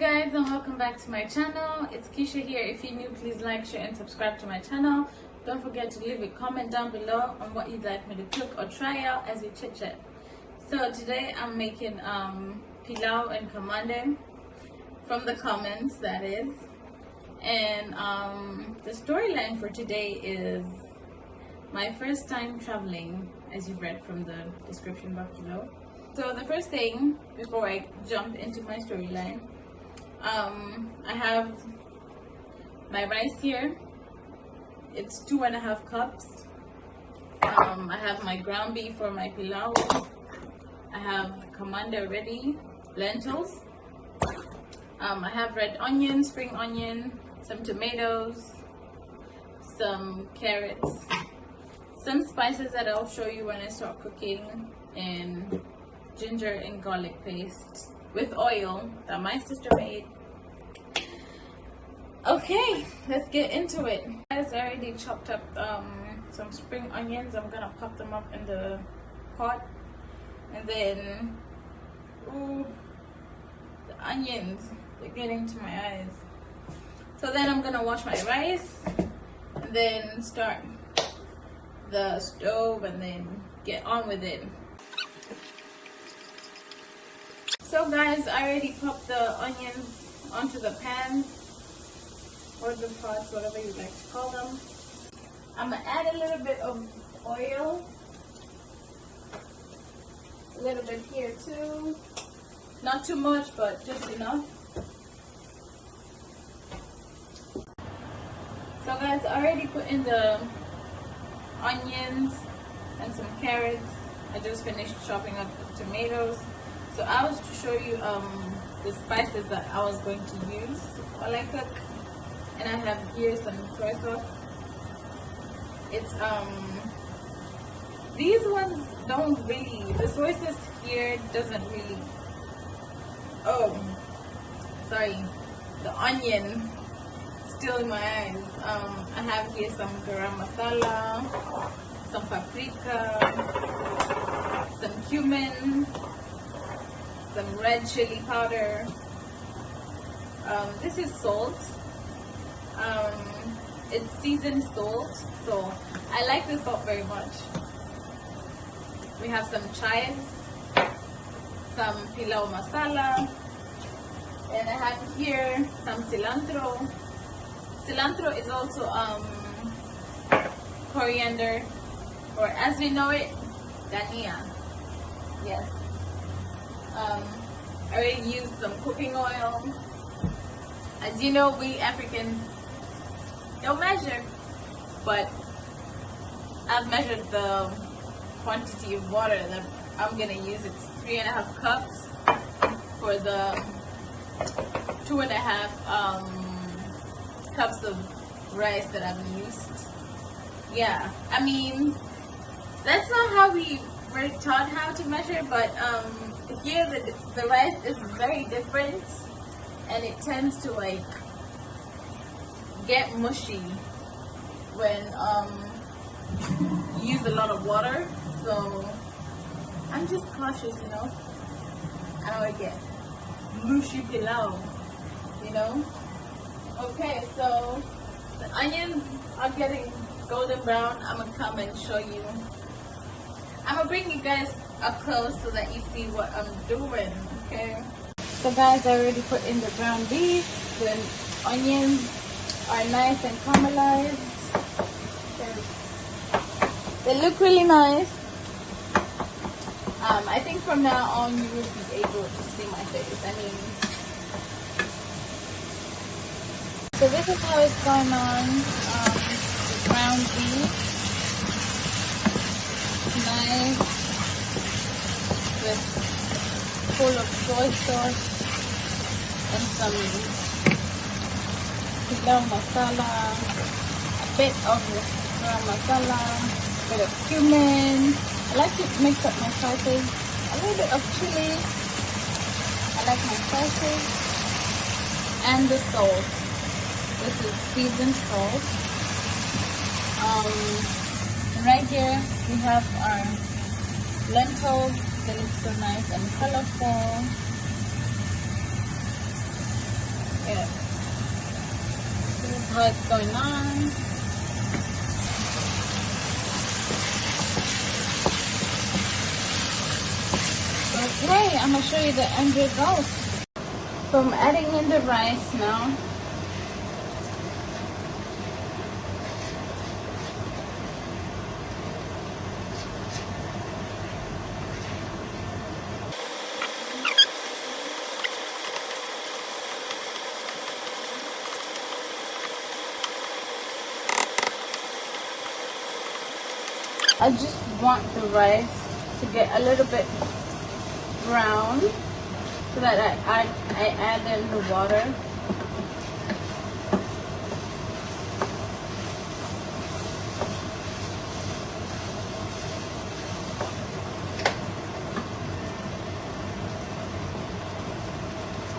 guys, and welcome back to my channel. It's Keisha here. If you're new, please like, share and subscribe to my channel. Don't forget to leave a comment down below on what you'd like me to cook or try out as we chit chat. So today I'm making pilau and kamande from the comments, that is. And the storyline for today is my first time traveling, as you've read from the description box below. So the first thing, before I jump into my storyline, I have my rice here. It's 2.5 cups. I have my ground beef for my pilau. I have kamande ready, lentils. I have red onion, spring onion, some tomatoes, some carrots, some spices that I'll show you when I start cooking, and ginger and garlic paste with oil that my sister made. Okay, let's get into it. Guys, I already chopped up some spring onions. I'm gonna pop them up in the pot, and then the onions, they're getting to my eyes. So then I'm gonna wash my rice and then start the stove and then get on with it. So guys, I already popped the onions onto the pan or the pots, whatever you like to call them. I'm gonna add a little bit of oil, a little bit here too, not too much but just enough. So guys, I already put in the onions and some carrots. I just finished chopping up the tomatoes. So I was to show you the spices that I was going to use while I cook. And I have here some soy sauce. It's these ones don't really, the soy sauce here doesn't really, sorry, the onion still in my eyes. I have here some garam masala, some paprika, some cumin, some red chili powder. This is salt. It's seasoned salt, so I like this salt very much. We have some chives, some pilau masala, and I have here some cilantro. Cilantro is also coriander, or as we know it, dania. Yes. I already used some cooking oil. As you know, we Africans don't measure, but I've measured the quantity of water that I'm gonna use. It's 3.5 cups for the 2.5 cups of rice that I've used. Yeah, I mean, that's not how we were taught how to measure, but here the rice is very different, and it tends to like get mushy when you use a lot of water. So I'm just cautious, you know. I don't want to get mushy pilau, you know. Okay, so the onions are getting golden brown. I'm gonna come and show you. I'm gonna bring you guys up close so that you see what I'm doing. Okay. So guys, I already put in the ground beef. The onions are nice and caramelized. They look really nice. I think from now on you will be able to see my face. I mean, so this is how it's going on. The ground beef, it's nice, with full of soy sauce and some pilau masala, a bit of garam masala, a bit of cumin. I like to mix up my spices. A little bit of chili. I like my spices. And the salt. This is seasoned salt. Right here we have our lentils. They look so nice and colorful. Yes. This is how it's going on. Okay, I'm gonna show you the end result. So I'm adding in the rice now. I just want the rice to get a little bit brown so that I add in the water.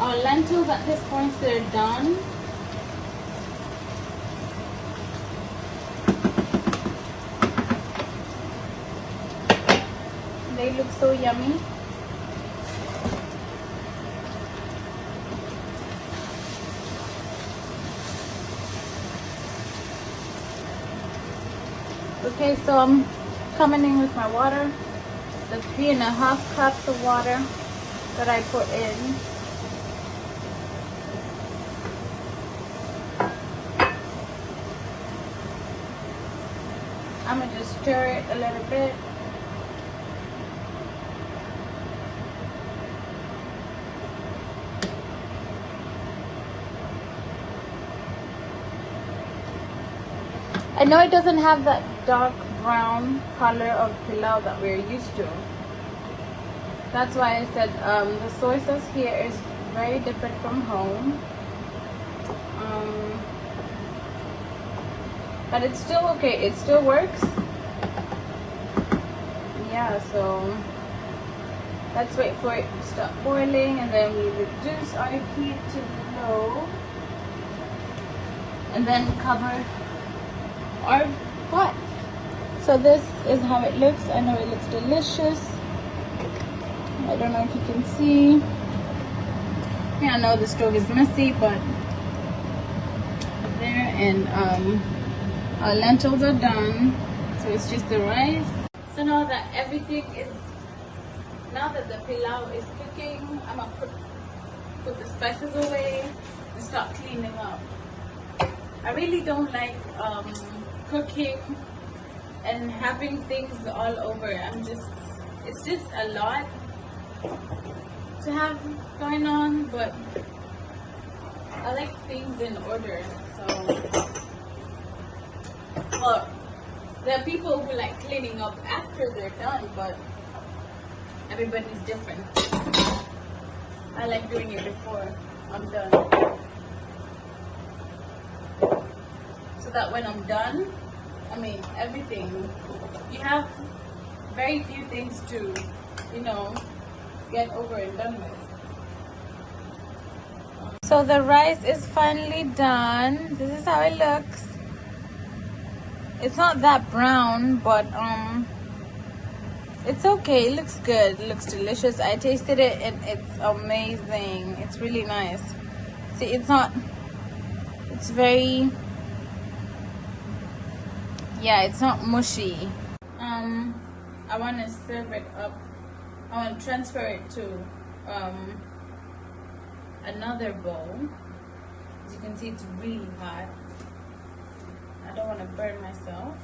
Our lentils at this point, they're done. They look so yummy. Okay, so I'm coming in with my water. The 3.5 cups of water that I put in. I'm gonna just stir it a little bit. I know it doesn't have that dark brown color of pilau that we're used to. That's why I said the soy sauce here is very different from home. But it's still okay, it still works. Yeah, so let's wait for it to stop boiling and then we reduce our heat to low and then cover our pot. So this is how it looks. I know it looks delicious. I don't know if you can see. Yeah, I know the stove is messy, but there, and our lentils are done. So it's just the rice. So now that everything is, now that the pilau is cooking, I'm gonna put the spices away and start cleaning up. I really don't like cooking and having things all over. It's just a lot to have going on, but I like things in order. So, well, there are people who like cleaning up after they're done, but everybody's different. I like doing it before I'm done, so that when I'm done, I mean everything, you have very few things to, you know, get over and done with. So the rice is finally done. This is how it looks. It's not that brown, but it's okay. It looks good. It looks delicious. I tasted it and it's amazing. It's really nice. See, it's not, it's very, yeah, it's not mushy. I want to serve it up. I want to transfer it to another bowl. As you can see, it's really hot. I don't want to burn myself.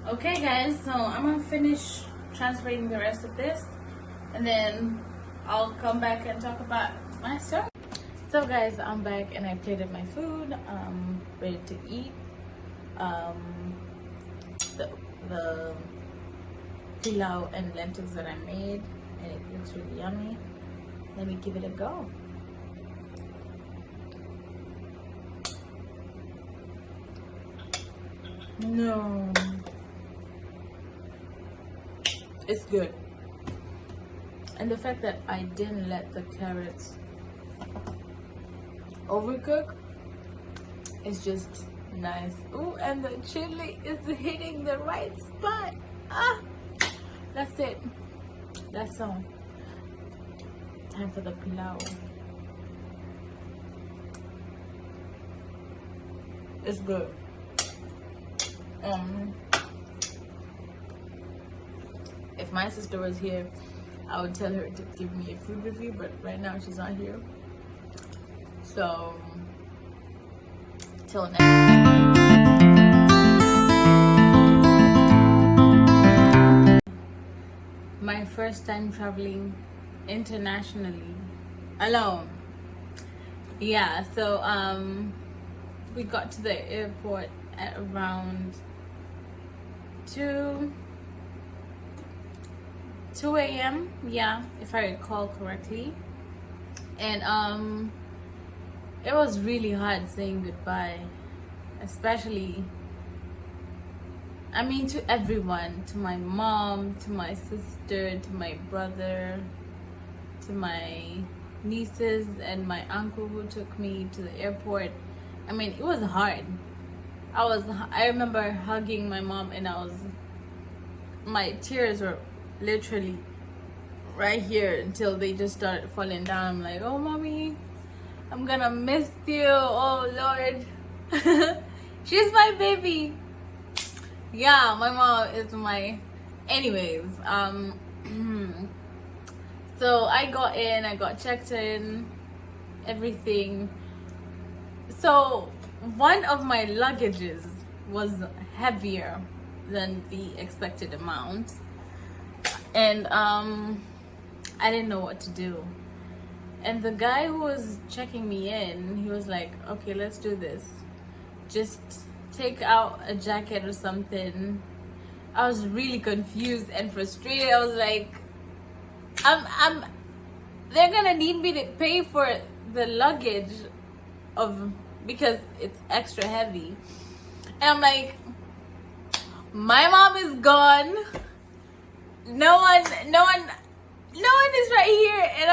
Okay guys, so I'm gonna finish transferring the rest of this and then I'll come back and talk about my story. So guys, I'm back and I plated my food. I'm ready to eat. The pilau and lentils that I made, and it looks really yummy. Let me give it a go. No, it's good. And the fact that I didn't let the carrots overcook is just nice. Oh, and the chili is hitting the right spot. Ah, that's it. That's all. Time for the pilau. It's good. If my sister was here, I would tell her to give me a food review, but right now she's not here. So, till next. My first time traveling internationally alone. Yeah, so we got to the airport at around 2 a.m. yeah, if I recall correctly. And it was really hard saying goodbye, especially, I mean, to everyone, to my mom, to my sister, to my brother, to my nieces and my uncle who took me to the airport. I mean, it was hard. I remember hugging my mom, and my tears were literally right here until they just started falling down. I'm like, oh mommy, I'm gonna miss you. Oh Lord. She's my baby. Yeah, my mom is my, anyways, so I got checked in, everything. So one of my luggages was heavier than the expected amount, and I didn't know what to do. And the guy who was checking me in, he was like, okay, let's do this. Just take out a jacket or something. I was really confused and frustrated. I was like, they're gonna need me to pay for the luggage because it's extra heavy. And I'm like, my mom is gone. No one is right here. And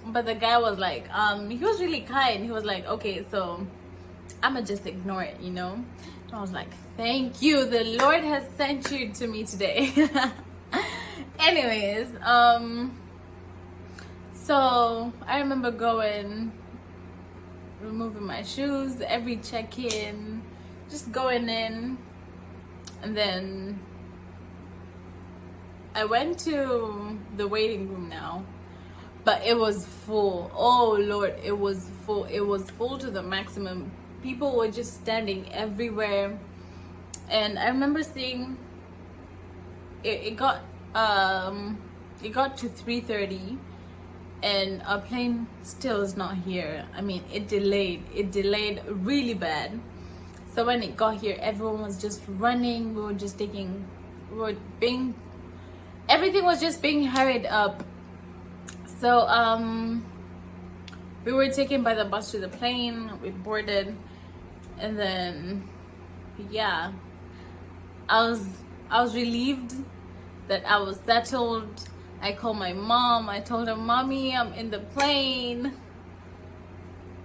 but the guy was like, he was really kind. He was like, okay, so I'ma just ignore it, you know? And I was like, thank you. The Lord has sent you to me today. Anyways, so I remember removing my shoes, every check-in, just going in. And then I went to the waiting room now, but it was full. Oh Lord, it was full. It was full to the maximum. People were just standing everywhere. And I remember seeing it got to 3:30 and our plane still is not here. I mean, it delayed really bad. So when it got here, everyone was just running. Everything was just being hurried up. So we were taken by the bus to the plane. We boarded, and then yeah, I was relieved that I was settled. I called my mom. I told her, Mommy, I'm in the plane.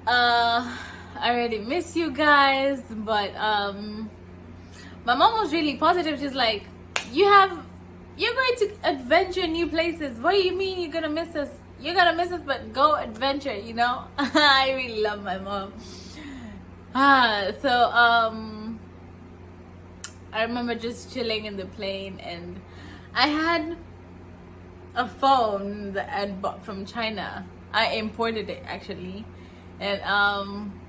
I already miss you guys. But my mom was really positive. She's like, you're going to adventure new places. What do you mean you're gonna miss us? You're gonna miss us, but go adventure, you know? I really love my mom. So I remember just chilling in the plane, and I had a phone that I'd bought from China. I imported it actually, and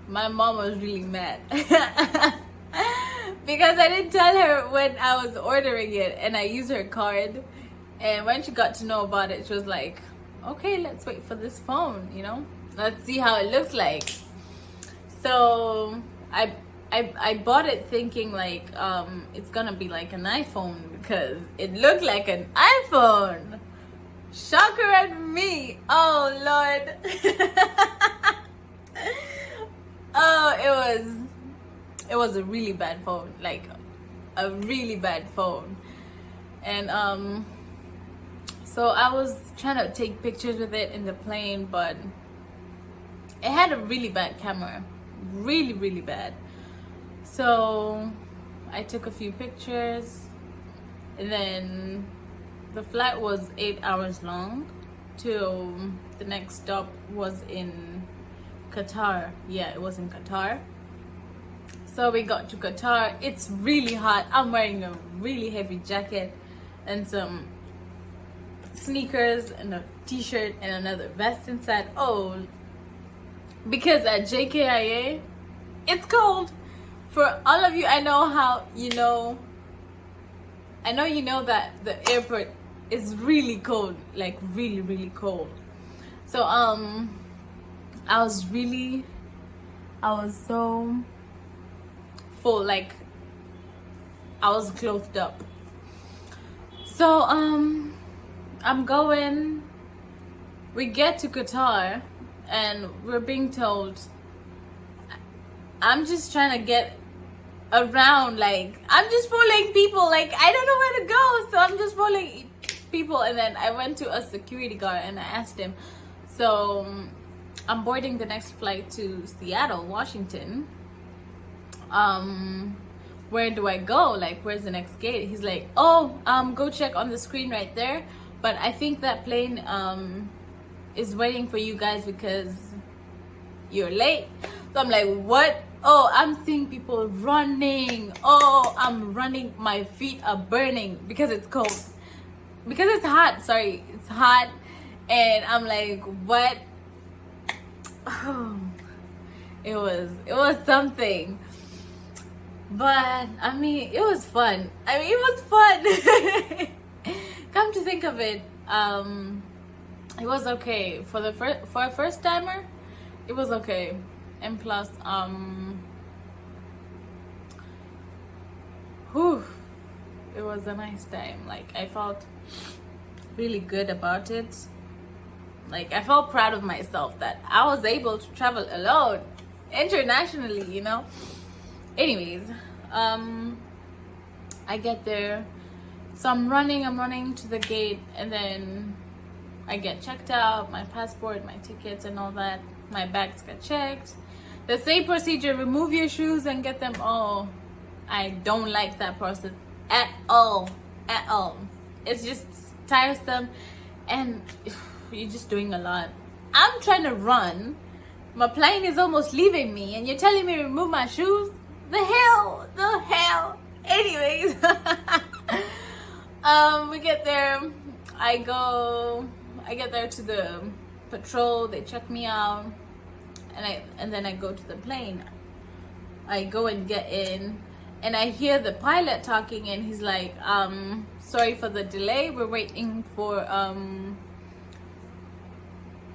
my mom was really mad because I didn't tell her when I was ordering it, and I used her card. And when she got to know about it, she was like, okay, let's wait for this phone, you know, let's see how it looks like. So I bought it thinking like it's gonna be like an iPhone because it looked like an iPhone. Shocker at me. Oh Lord. Oh, it was a really bad phone, like a really bad phone. And so I was trying to take pictures with it in the plane, but it had a really bad camera, really bad. So I took a few pictures, and then the flight was 8 hours long till the next stop was in Qatar. Yeah, it was in Qatar. So we got to Qatar. It's really hot. I'm wearing a really heavy jacket and some sneakers and a t-shirt and another vest inside. Oh, because at JKIA it's cold. For all of you, I know that the airport is really cold, like really, really cold. So I was so full, like I was clothed up. So we get to Qatar and we're being told, I'm just trying to get around, like I'm just following people, like I don't know where to go, so I'm just following people. And then I went to a security guard and I asked him, so I'm boarding the next flight to Seattle, Washington. Where do I go? Like, where's the next gate? He's like, oh, go check on the screen right there. But I think that plane is waiting for you guys because you're late. So I'm like, what? Oh, I'm seeing people running. Oh, I'm running. My feet are burning because it's cold. Because it's hot. Sorry, it's hot. And I'm like, what? Oh, it was something. But I mean, it was fun. Come to think of it, it was okay for a first timer. It was okay, and plus, it was a nice time. Like I felt really good about it. Like I felt proud of myself that I was able to travel alone internationally, you know. Anyways, I get there, so I'm running to the gate, and then I get checked out, my passport, my tickets and all that. My bags get checked. The same procedure, remove your shoes and get them all. I don't like that process at all. It's just tiresome and you're just doing a lot. I'm trying to run, my plane is almost leaving me, and you're telling me to remove my shoes? The hell. Anyways, we get there. I get there to the patrol. They check me out, and then I go to the plane. I go and get in, and I hear the pilot talking, and he's like, sorry for the delay. We're waiting for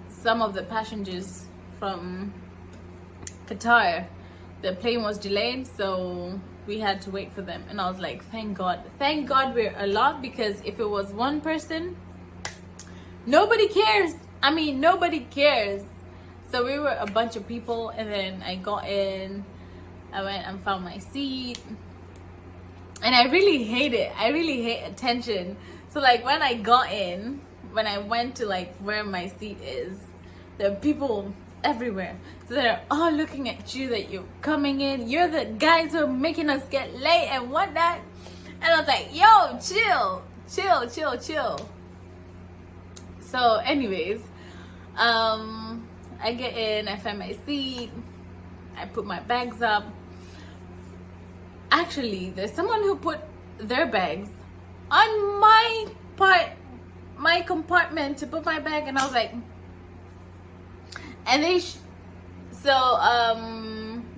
some of the passengers from Qatar. The plane was delayed, so we had to wait for them. And I was like, thank God we're a lot, because if it was one person, nobody cares. I mean, nobody cares. So we were a bunch of people, and then I got in, I went and found my seat, and I really hate it. I really hate attention. So like when I got in, when I went to like where my seat is, there are people everywhere. So they're all looking at you that you're coming in. You're the guys who are making us get late and whatnot. And I was like, yo, chill. So anyways, I get in, I find my seat, I put my bags up. Actually, there's someone who put their bags on my compartment to put my bag, and I was like, and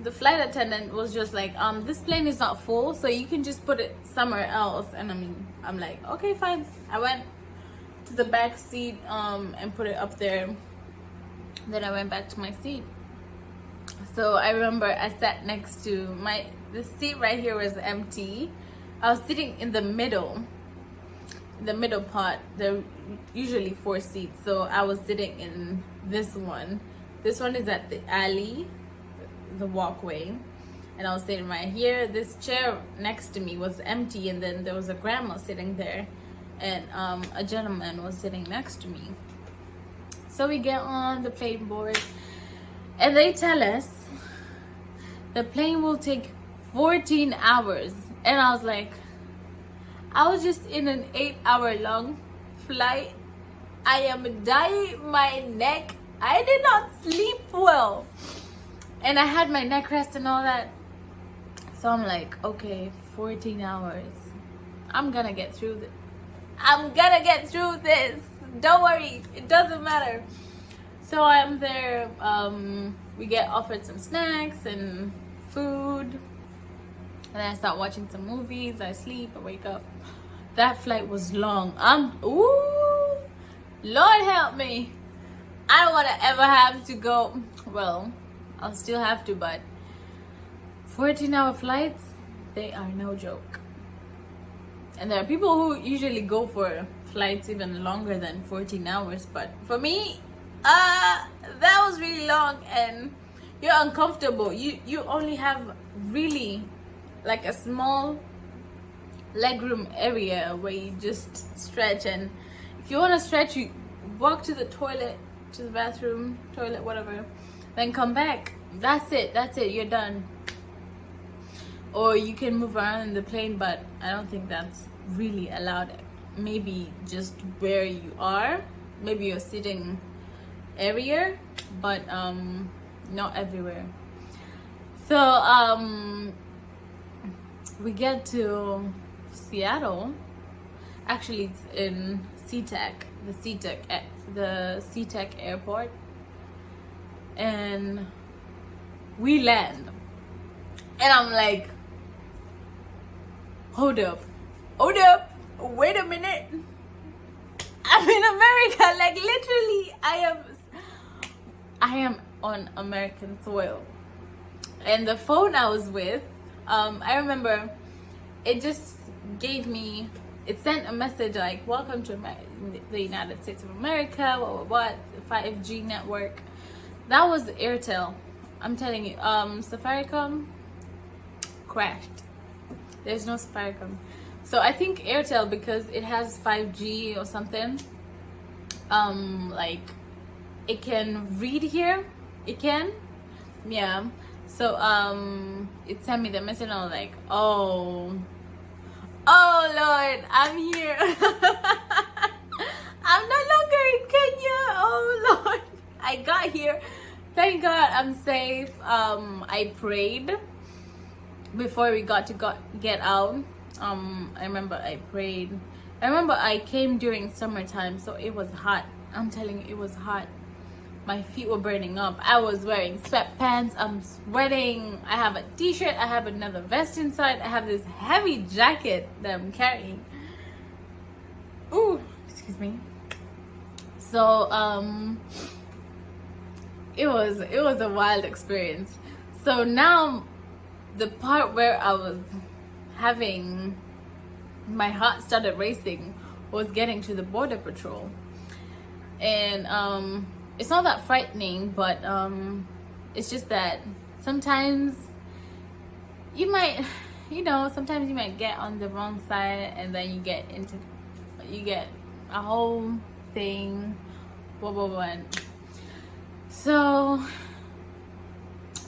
the flight attendant was just like, this plane is not full, so you can just put it somewhere else. And I'm like, okay, fine. I went to the back seat and put it up there. Then I went back to my seat. So I remember I sat next to the seat right here was empty. I was sitting in the middle part. There are usually 4 seats, so I was sitting in this one. This one is at the alley, the walkway, and I was sitting right here. This chair next to me was empty, and then there was a grandma sitting there, and a gentleman was sitting next to me. So we get on the plane board, and they tell us the plane will take 14 hours. And I was like, I was just in an 8-hour long flight. I am dying my neck. I did not sleep well. And I had my neck rest and all that. So I'm like, okay, 14 hours. I'm gonna get through this. I'm gonna get through this. Don't worry, it doesn't matter. So I'm there. We get offered some snacks and food. And then I start watching some movies. I sleep, I wake up. That flight was long. Ooh, Lord help me. I don't want to ever have to go. Well, I'll still have to, but 14-hour flights, they are no joke. And there are people who usually go for flights even longer than 14 hours. But for me, that was really long, and you're uncomfortable. You only have really like a small legroom area where you just stretch, and if you want to stretch, you walk to the toilet, to the bathroom, toilet, whatever, then come back. That's it, you're done. Or you can move around in the plane, but I don't think that's really allowed. Maybe just where you are, maybe your sitting area, but not everywhere. So we get to Seattle. Actually, it's in SeaTac, the SeaTac airport, and we land. And I'm like, hold up, wait a minute. I'm in America, like literally, I am on American soil. And the phone I was with, I remember it just gave me, it sent a message like, welcome to the United States of America, what 5G network. That was Airtel. I'm telling you, Safaricom crashed. There's no Safaricom. So I think Airtel, because it has 5G or something, like it can read here. It can, yeah. So it sent me the message, and I was like, oh Lord, I'm here. I'm no longer in Kenya. Oh Lord, I got here. Thank God I'm safe. I prayed before we got to get out. I remember I prayed. I remember I came during summertime, so it was hot. I'm telling you, it was hot. My feet were burning up. I was wearing sweatpants. I'm sweating. I have a t-shirt. I have another vest inside. I have this heavy jacket that I'm carrying. Ooh, excuse me. So it was a wild experience. So now the part where I was having my heart started racing was getting to the border patrol. And it's not that frightening, but it's just that sometimes you might, sometimes you might get on the wrong side, and then you get a whole thing, blah blah blah. So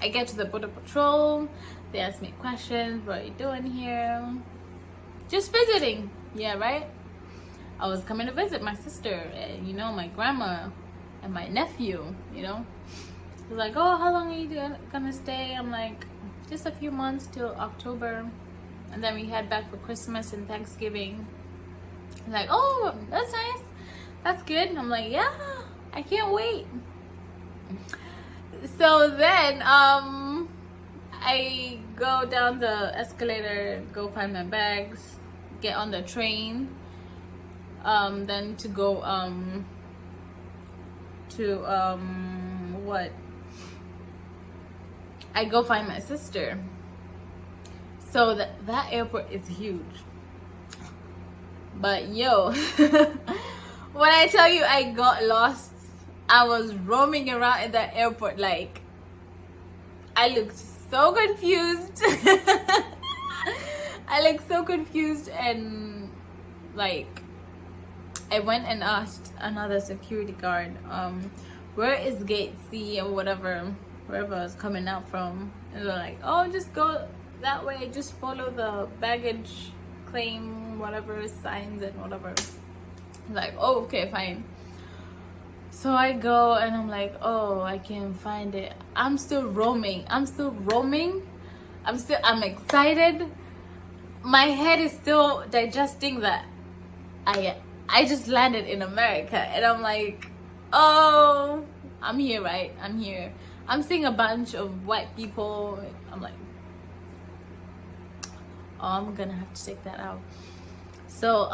I get to the border patrol. They ask me questions. What are you doing here? Just visiting. Yeah, right? I was coming to visit my sister and, my grandma and my nephew, He's like, oh, how long are you gonna stay? I'm like, just a few months till October. And then we head back for Christmas and Thanksgiving. He's like, oh, that's nice. That's good. And I'm like, yeah, I can't wait. So then, I go down the escalator, go find my bags, get on the train, then to go, I go find my sister. So that airport is huge. But yo, when I tell you I got lost, I was roaming around in that airport, like I looked so confused. I looked so confused, and like I went and asked another security guard, where is gate C or whatever, wherever I was coming out from. And they're like, oh, just go that way, just follow the baggage claim, whatever signs and whatever. He's like, oh, okay, fine. So I go and I'm like, oh, I can't find it. I'm still roaming. I'm excited. My head is still digesting that I just landed in America, and I'm like, oh, I'm here, right? I'm here. I'm seeing a bunch of white people. I'm like, oh, I'm gonna have to take that out. So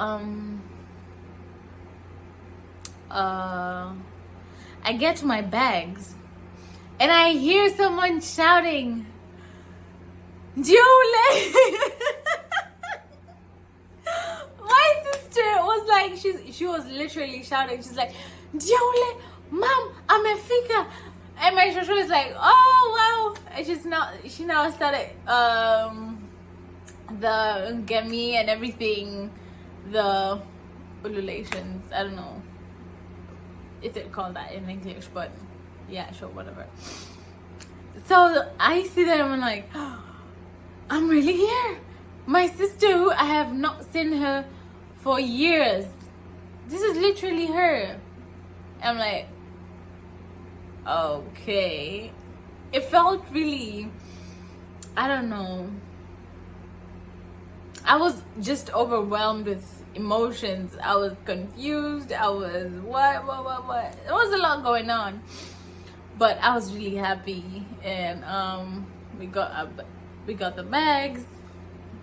I get to my bags and I hear someone shouting, Jule! My sister was like, she was literally shouting. She's like, Jule, Mom, Amefika. And my sister was like, oh wow. And she now started the gemi and everything, the ululations. I don't know if they call that in English, but yeah, sure, whatever. So I see that and I'm like, oh, I'm really here. My sister, who I have not seen her for years, this is literally her. I'm like, okay. It felt really, I don't know, I was just overwhelmed with emotions. I was confused. I was what? There was a lot going on, but I was really happy. And we got the bags.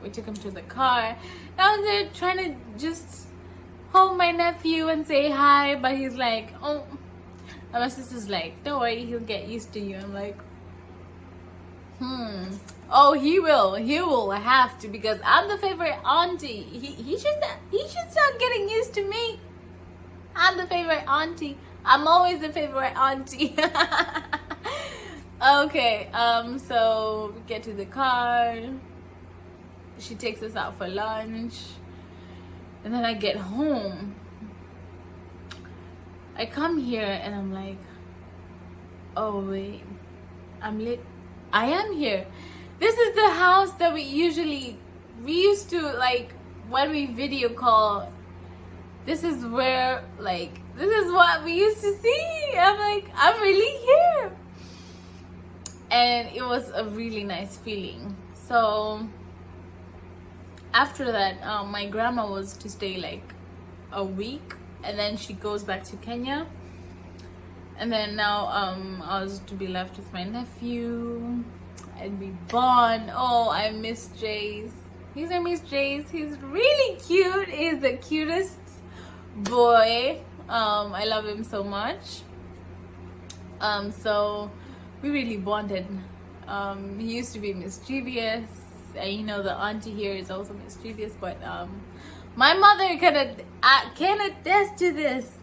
We took him to the car. I was there trying to just hold my nephew and say hi, but he's like, oh. And my sister's like, don't worry, he'll get used to you. I'm like, oh, he will have to, because I'm the favorite auntie. He should start getting used to me. I'm the favorite auntie. I'm always the favorite auntie. Okay, so we get to the car. She takes us out for lunch, and then I get home. I come here and I'm like, oh wait, I am here. This is the house that we used to, like, when we video call, this is where, like, this is what we used to see. I'm like, I'm really here. And it was a really nice feeling. So after that, my grandma was to stay like a week, and then she goes back to Kenya. And then now I was to be left with my nephew, and we bond. Oh, I miss Jace. His name is Jace. He's really cute. He's the cutest boy. I love him so much. So we really bonded. He used to be mischievous, and you know, the auntie here is also mischievous, but my mother can attest to this.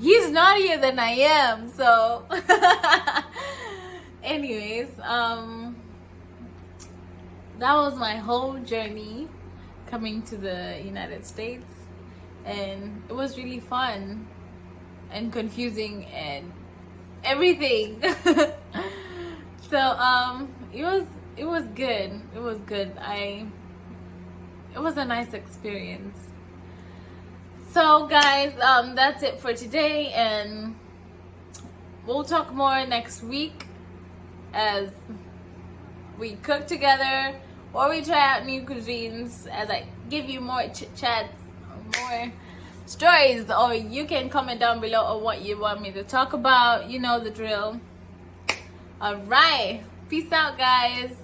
He's naughtier than I am. So anyways, that was my whole journey coming to the United States, and it was really fun and confusing and everything. So it was good. It was good. It was a nice experience. So guys, that's it for today, and we'll talk more next week as we cook together or we try out new cuisines, as I give you more chit chats or more stories, or you can comment down below on what you want me to talk about. You know the drill. All right, peace out guys.